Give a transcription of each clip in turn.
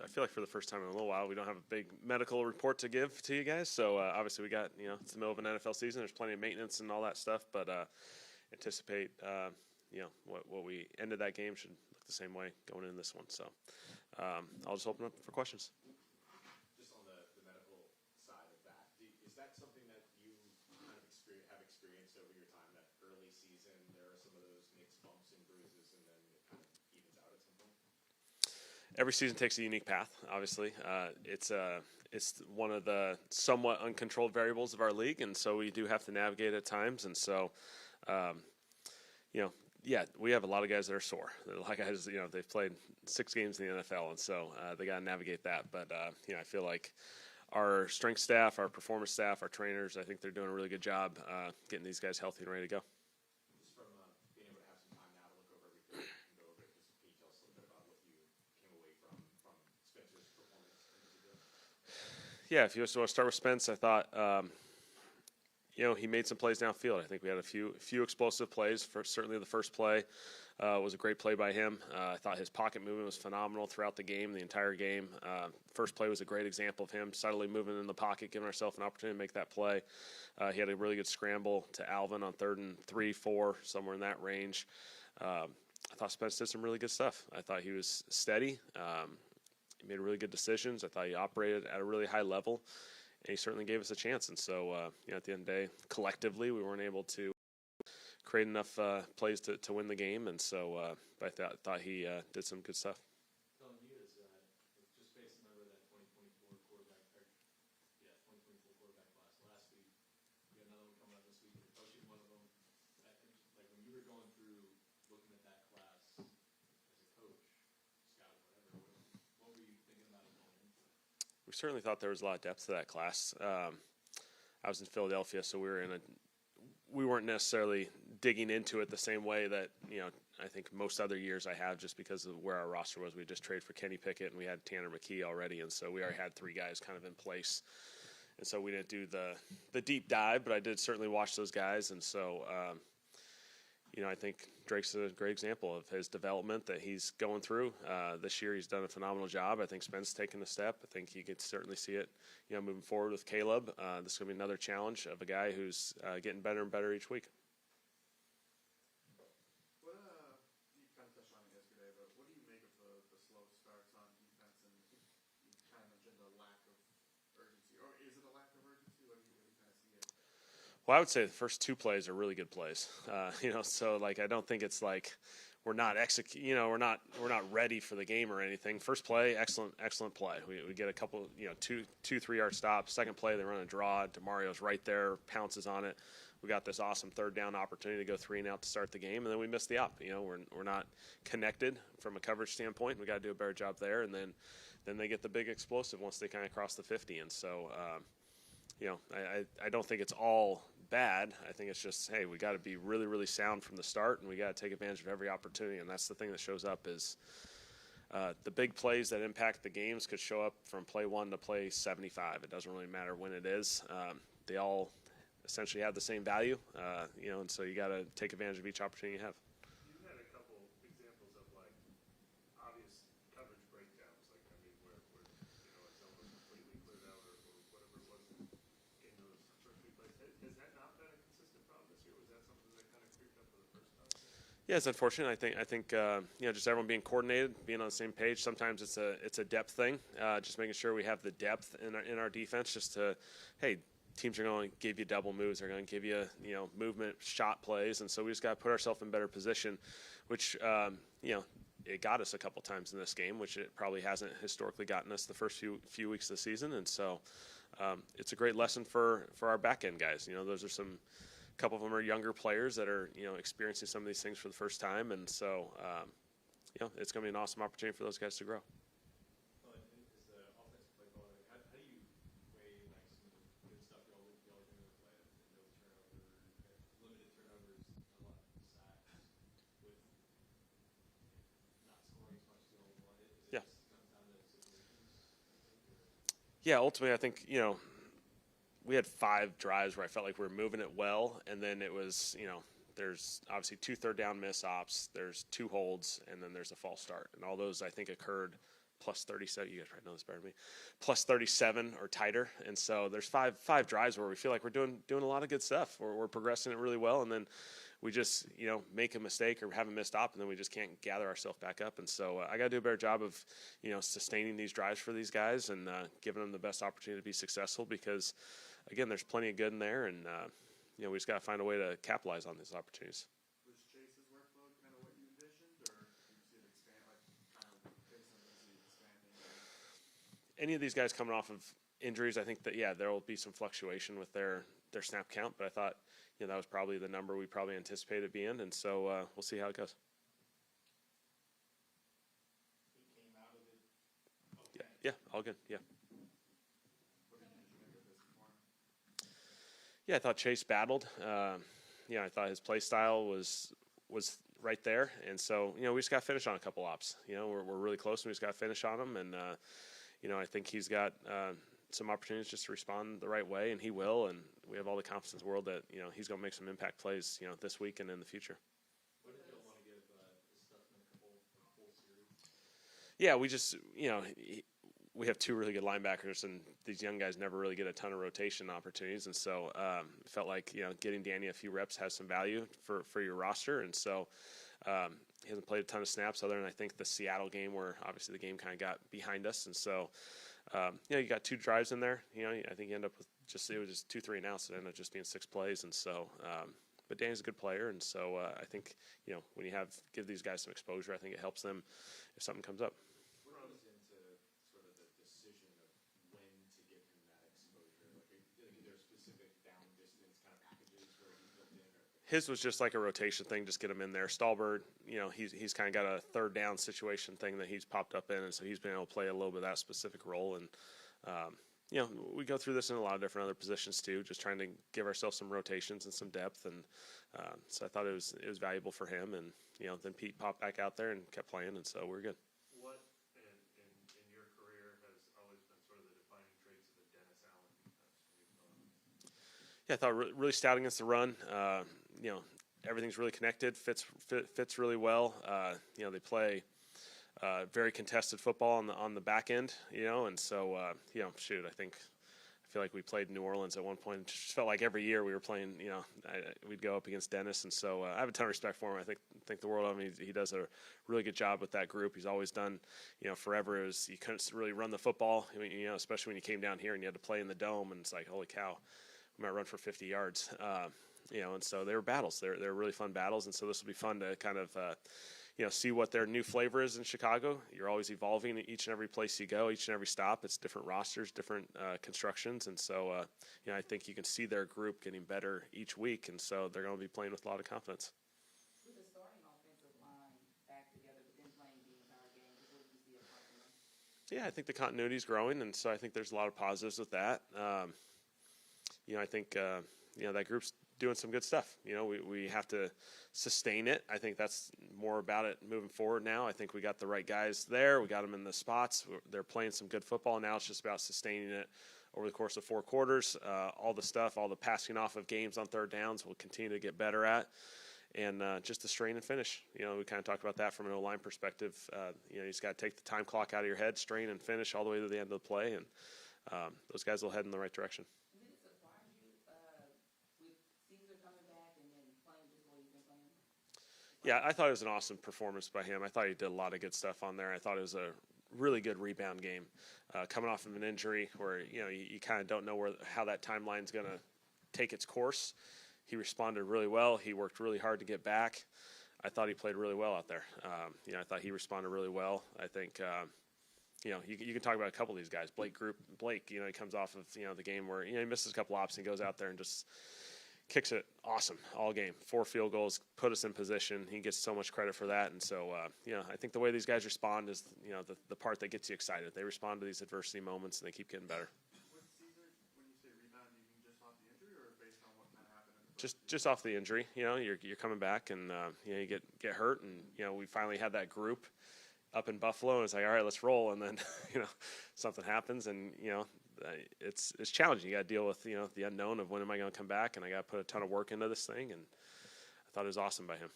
I feel like for the first time in a little while, we don't have a big medical report to give to you guys. So obviously we got, it's the middle of an NFL season. There's plenty of maintenance and all that stuff, but anticipate, what we ended that game should look the same way going into this one. So I'll just open up for questions. Just on the medical side of that, is that something that you kind of have experienced over your time, that early season, there are some of those mixed bumps and bruises, and then it kind of evens out at some point? Every season takes a unique path, obviously. It's one of the somewhat uncontrolled variables of our league, and so we do have to navigate at times. And so, we have a lot of guys that are sore. A lot of guys, they've played 6 games in the NFL, and so they got to navigate that. But, I feel like our strength staff, our performance staff, our trainers, I think they're doing a really good job getting these guys healthy and ready to go. Just from being able to have some time now to look over everything and go over it, can you tell us a little bit about what you came away from Spencer's performance? Yeah, if you want to start with Spence, I thought he made some plays downfield. I think we had a few explosive plays. Certainly the first play was a great play by him. I thought his pocket movement was phenomenal throughout the game, the entire game. First play was a great example of him subtly moving in the pocket, giving ourselves an opportunity to make that play. He had a really good scramble to Alvin on 3rd and 3, 4, somewhere in that range. I thought Spence did some really good stuff. I thought he was steady. He made really good decisions. I thought he operated at a really high level, and he certainly gave us a chance. And so, at the end of the day, collectively, we weren't able to create enough plays to win the game. And so, but I thought he did some good stuff. Kellen, he is just based, remember that 2024 quarterback class last week. We got another one coming up this week. You're coaching one of them. Like when you were going through looking at that class as a coach, scout, whatever, what were you thinking about going into it? We certainly thought there was a lot of depth to that class. I was in Philadelphia, so we weren't necessarily digging into it the same way that I think most other years I have, just because of where our roster was. We just traded for Kenny Pickett, and we had Tanner McKee already, and so we already had 3 guys kind of in place. And so we didn't do the deep dive, but I did certainly watch those guys. And so, I think Drake's a great example of his development that he's going through. This year he's done a phenomenal job. I think Spence's taken a step. I think you can certainly see it, moving forward with Caleb. This is going to be another challenge of a guy who's getting better and better each week. What, you kind of touched on it yesterday, but what do you make of the slow starts on defense? And you kind of mentioned the lack of urgency. Or is it a lack of urgency? What do you kind of see it? Well, I would say the first 2 plays are really good plays. So I don't think it's like we're not we're not ready for the game or anything. First play, excellent play. We get a couple, 2-3 yard stops. Second play, they run a draw. DeMario's right there, pounces on it. We got this awesome 3rd down opportunity to go 3 and out to start the game, and then we missed the op. We're not connected from a coverage standpoint. We got to do a better job there, and then they get the big explosive once they kind of cross the 50. And so, I don't think it's all bad. I think it's just, hey, we got to be really, really sound from the start, and we got to take advantage of every opportunity. And that's the thing that shows up is the big plays that impact the games could show up from play 1 to play 75. It doesn't really matter when it is. They all essentially have the same value, and so you got to take advantage of each opportunity you have. You had a couple examples of obvious coverage breakdowns, where a zone was completely cleared out or whatever it was in those first 3 plays. Has that not been a consistent problem this year? Was that something that kind of creeped up for the first time? Yeah, it's unfortunate. I think just everyone being coordinated, being on the same page. Sometimes it's a depth thing, just making sure we have the depth in our defense. Just to, hey, teams are going to give you double moves. They're going to give you movement shot plays, and so we just got to put ourselves in better position, which it got us a couple times in this game, which it probably hasn't historically gotten us the first few weeks of the season. And so it's a great lesson for our back end guys. Those are a couple of them are younger players that are experiencing some of these things for the first time, and so it's going to be an awesome opportunity for those guys to grow. Yeah, ultimately, I think, we had 5 drives where I felt like we were moving it well, and then it was, there's obviously 2 third down miss ops, there's 2 holds, and then there's a false start. And all those, I think, occurred plus 37. You guys probably know this better than me. Plus 37 or tighter, and so there's five drives where we feel like we're doing a lot of good stuff. We're progressing it really well, and then we just make a mistake or have a missed op, and then we just can't gather ourselves back up. And so I got to do a better job of sustaining these drives for these guys and giving them the best opportunity to be successful, because again, there's plenty of good in there, and we just got to find a way to capitalize on these opportunities. Was Chase's workload kind of what you envisioned, or did you see it expand, like kind of based on the expanding? Any of these guys coming off of injuries, I think that there will be some fluctuation with their snap count, but I thought that was probably the number we probably anticipated being, and so we'll see how it goes. He came out of it. Okay. Yeah, all good. Yeah. What did you make of this performance? Yeah, I thought Chase battled. I thought his play style was right there, and so we just got to finish on a couple ops. We're really close, and we just got to finish on them, and I think he's got some opportunities just to respond the right way, and he will, and we have all the confidence in the world that he's going to make some impact plays this week and in the future. What did you want to give Stutzman a full series? Yeah, we just we have two really good linebackers, and these young guys never really get a ton of rotation opportunities, and so it felt like getting Danny a few reps has some value for your roster, and so he hasn't played a ton of snaps other than I think the Seattle game, where obviously the game kind of got behind us, and so you got 2 drives in there. I think you end up with it was just 2, 3 and outs. It ended up just being 6 plays, and so but Danny's a good player, and so I think when you give these guys some exposure, I think it helps them if something comes up. What goes into sort of the decision of when to give him that exposure? Like, are there specific down distance kind of packages where he's built in? His was just like a rotation thing, just get him in there. Stallbird, he's kind of got a third down situation thing that he's popped up in, and so he's been able to play a little bit of that specific role. And we go through this in a lot of different other positions too, just trying to give ourselves some rotations and some depth. And so I thought it was valuable for him. And then Pete popped back out there and kept playing, and so we're good. What in your career has always been sort of the defining traits of the Dennis Allen defense? Yeah, I thought really stout against the run. Everything's really connected, fits really well. They play very contested football on the back end, and so I feel like we played New Orleans at one point. It just felt like every year we were playing. We'd go up against Dennis, and so I have a ton of respect for him. I think the world of him. He does a really good job with that group. He's always done, forever. You couldn't really run the football, especially when you came down here and you had to play in the dome, and it's like, holy cow, we might run for 50 yards. And so they were battles. They're really fun battles, and so this will be fun to kind of see what their new flavor is in Chicago. You're always evolving each and every place you go, each and every stop. It's different rosters, different constructions, and so I think you can see their group getting better each week, and so they're going to be playing with a lot of confidence. With the starting offensive line back together, but then playing the entire game, what do you see apart from them? Yeah, I think the continuity is growing, and so I think there's a lot of positives with that. I think that group's doing some good stuff. We have to sustain it. I think that's more about it moving forward now. I think we got the right guys there. We got them in the spots. They're playing some good football. Now it's just about sustaining it over the course of 4 quarters. All the passing off of games on third downs we'll continue to get better at. And just to strain and finish. We kind of talked about that from an O-line perspective. You just got to take the time clock out of your head, strain and finish all the way to the end of the play, and those guys will head in the right direction. Did it surprise you with Caesar coming back and then playing just the way he's been playing? Yeah, I thought it was an awesome performance by him. I thought he did a lot of good stuff on there. I thought it was a really good rebound game. Coming off of an injury where, you kind of don't know how that timeline's going to take its course. He responded really well. He worked really hard to get back. I thought he played really well out there. I thought he responded really well. I think, you can talk about a couple of these guys. Blake, he comes off of, the game where, he misses a couple ops and he goes out there and just kicks it awesome all game. 4 field goals, put us in position. He gets so much credit for that. And so, I think the way these guys respond is, the part that gets you excited. They respond to these adversity moments and they keep getting better. With Caesar, when you say rebound, you mean just off the injury or based on what kind of happened in the Just off the injury, you're coming back and you get hurt, and we finally had that group up in Buffalo, and it's like, all right, let's roll, and then something happens, and it's challenging. You got to deal with the unknown of when am I going to come back, and I got to put a ton of work into this thing, and I thought it was awesome by him.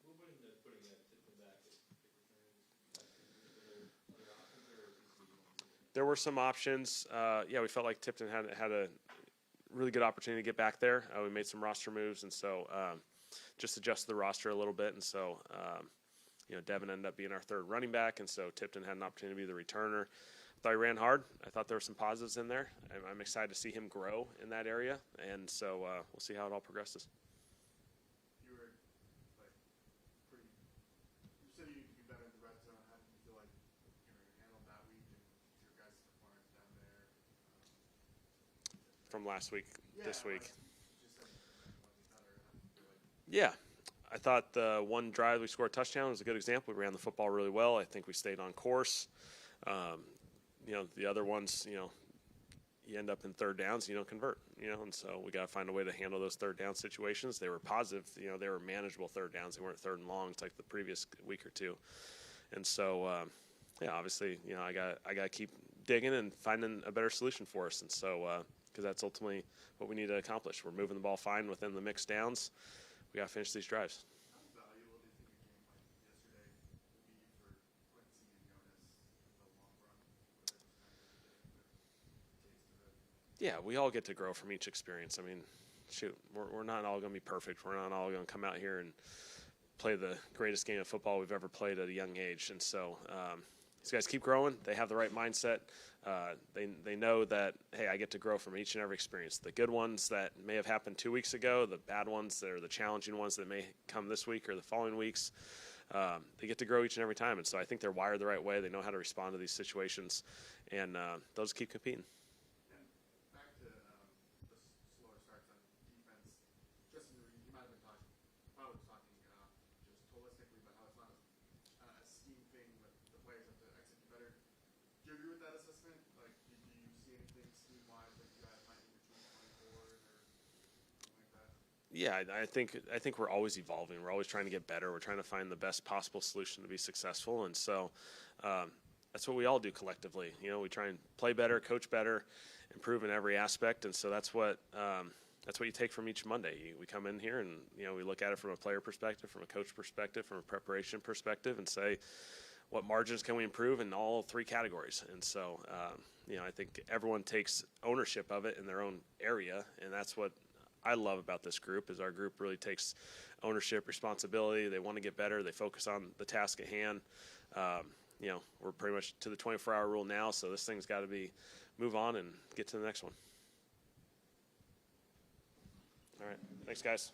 What went into putting that tip back at kick returns? There were some options. Yeah, we felt like Tipton had a really good opportunity to get back there. We made some roster moves, and so just adjusted the roster a little bit. And so, Devin ended up being our third running back, and so Tipton had an opportunity to be the returner. I thought he ran hard. I thought there were some positives in there. I'm excited to see him grow in that area, and so we'll see how it all progresses. You were pretty. You said you need to be better in the red zone. How did you feel like you handled that week and your guys' performance down there? From last week, this week. You just said you want to be better. How did you feel like? Yeah. I thought the one drive we scored a touchdown was a good example. We ran the football really well. I think we stayed on course. The other ones, you end up in third downs, you don't convert, and so we got to find a way to handle those third down situations. They were positive, they were manageable third downs. They weren't third and longs like the previous week or two. And so, obviously, I got to keep digging and finding a better solution for us. And so, because that's ultimately what we need to accomplish. We're moving the ball fine within the mixed downs. We got to finish these drives. How valuable do you think a game like yesterday will be for Quincy and Jonas in the long run? Where they're just kind of getting the taste of it? Yeah, we all get to grow from each experience. I mean, shoot, we're not all going to be perfect. We're not all going to come out here and play the greatest game of football we've ever played at a young age. And so these guys keep growing. They have the right mindset. They know that, hey, I get to grow from each and every experience. The good ones that may have happened 2 weeks ago, the bad ones that are the challenging ones that may come this week or the following weeks, they get to grow each and every time. And so I think they're wired the right way. They know how to respond to these situations, and they'll just keep competing. Back to the slower starts on defense. Justin, you might have been probably talking just holistically about how it's not a scheme thing, but the players have to execute better. Do you agree with that assessment? Like, do you see anything scheme-wise that you guys might need to tweak going forward or something like that? Yeah, I think we're always evolving. We're always trying to get better. We're trying to find the best possible solution to be successful, and so that's what we all do collectively. We try and play better, coach better, improve in every aspect, and so that's what you take from each Monday. We come in here and we look at it from a player perspective, from a coach perspective, from a preparation perspective, and say, what margins can we improve in all three categories? And so, I think everyone takes ownership of it in their own area, and that's what I love about this group is our group really takes ownership, responsibility. They want to get better. They focus on the task at hand. We're pretty much to the 24-hour rule now, so this thing's got to be move on and get to the next one. All right. Thanks, guys.